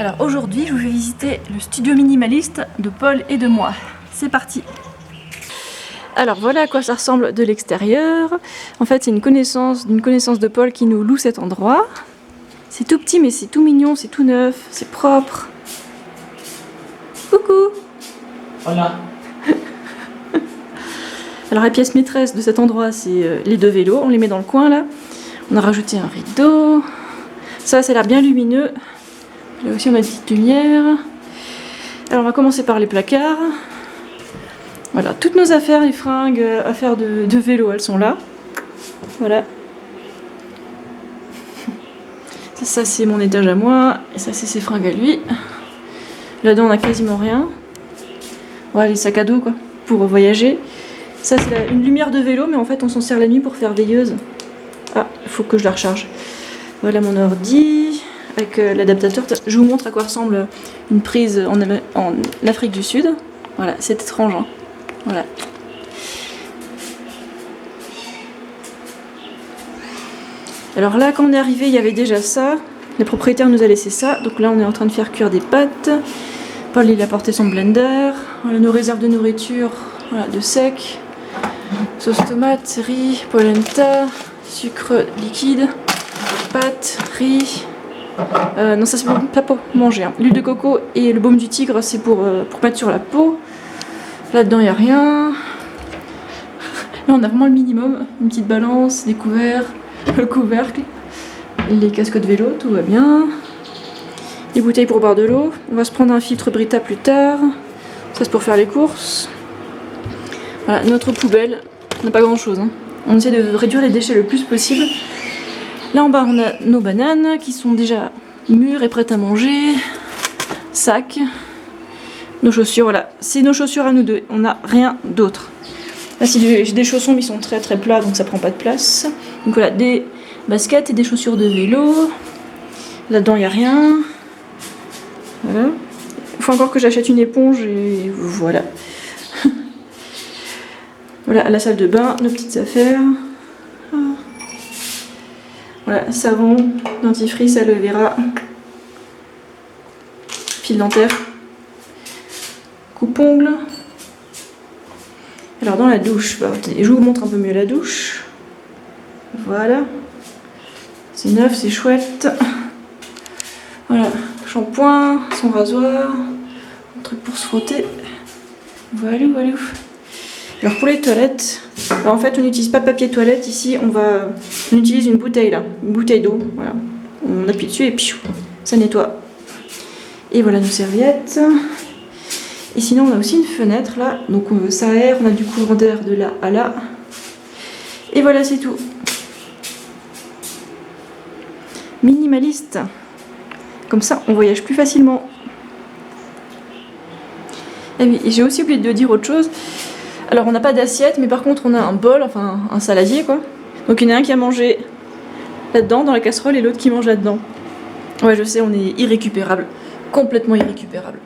Alors aujourd'hui, je vous vais visiter le studio minimaliste de Paul et de moi. C'est parti! Alors voilà à quoi ça ressemble de l'extérieur. En fait, c'est d'une connaissance de Paul qui nous loue cet endroit. C'est tout petit mais c'est tout mignon, c'est tout neuf, c'est propre. Coucou! Voilà. Alors la pièce maîtresse de cet endroit, c'est les deux vélos. On les met dans le coin là. On a rajouté un rideau. Ça a l'air bien lumineux. Là aussi on a une petite lumière. Alors on va commencer par les placards. Voilà, toutes nos affaires, les fringues, affaires de vélo, elles sont là. Voilà. Ça c'est mon étage à moi. Et ça c'est ses fringues à lui. Là-dedans on a quasiment rien. Voilà, les sacs à dos quoi, pour voyager. Ça c'est une lumière de vélo, mais en fait on s'en sert la nuit pour faire veilleuse. Ah, il faut que je la recharge. Voilà mon ordi, avec l'adaptateur. Je vous montre à quoi ressemble une prise en Afrique du Sud. Voilà, c'est étrange. Hein. Voilà. Alors là, quand on est arrivé, il y avait déjà ça. Le propriétaire nous a laissé ça. Donc là, on est en train de faire cuire des pâtes. Paul, il a porté son blender. Voilà, nos réserves de nourriture, voilà, de sec. Sauce tomate, riz, polenta, sucre liquide, pâtes, riz. Non, ça c'est pas pour manger. Hein. L'huile de coco et le baume du tigre, c'est pour mettre sur la peau. Là-dedans, il n'y a rien. Là, on a vraiment le minimum. Une petite balance, des couverts, le couvercle, les casques de vélo, tout va bien. Les bouteilles pour boire de l'eau. On va se prendre un filtre Brita plus tard. Ça, c'est pour faire les courses. Voilà, notre poubelle. On n'a pas grand-chose. Hein. On essaie de réduire les déchets le plus possible. Là en bas, on a nos bananes qui sont déjà mûres et prêtes à manger. Sac. Nos chaussures, voilà. C'est nos chaussures à nous deux. On n'a rien d'autre. Là, j'ai des chaussons, mais ils sont très très plats, donc ça prend pas de place. Donc voilà, des baskets et des chaussures de vélo. Là-dedans, il n'y a rien. Voilà. Il faut encore que j'achète une éponge et voilà. Voilà, la salle de bain, nos petites affaires. Voilà, savon, dentifrice, aloe vera, fil dentaire, coupe-ongles. Alors dans la douche, je vous montre un peu mieux la douche. Voilà. C'est neuf, c'est chouette. Voilà, shampoing, son rasoir, un truc pour se frotter. Voilà, voilà. Alors pour les toilettes, en fait on n'utilise pas de papier toilette ici, on utilise une bouteille là, une bouteille d'eau, voilà. On appuie dessus et puis ça nettoie. Et voilà nos serviettes. Et sinon on a aussi une fenêtre là, donc ça aère, on a du courant d'air de là à là. Et voilà c'est tout. Minimaliste. Comme ça on voyage plus facilement. Et oui, j'ai aussi oublié de dire autre chose. Alors on n'a pas d'assiette, mais par contre on a un bol, enfin un saladier quoi. Donc il y en a un qui a mangé là-dedans, dans la casserole, et l'autre qui mange là-dedans. Ouais je sais, on est irrécupérable. Complètement irrécupérable.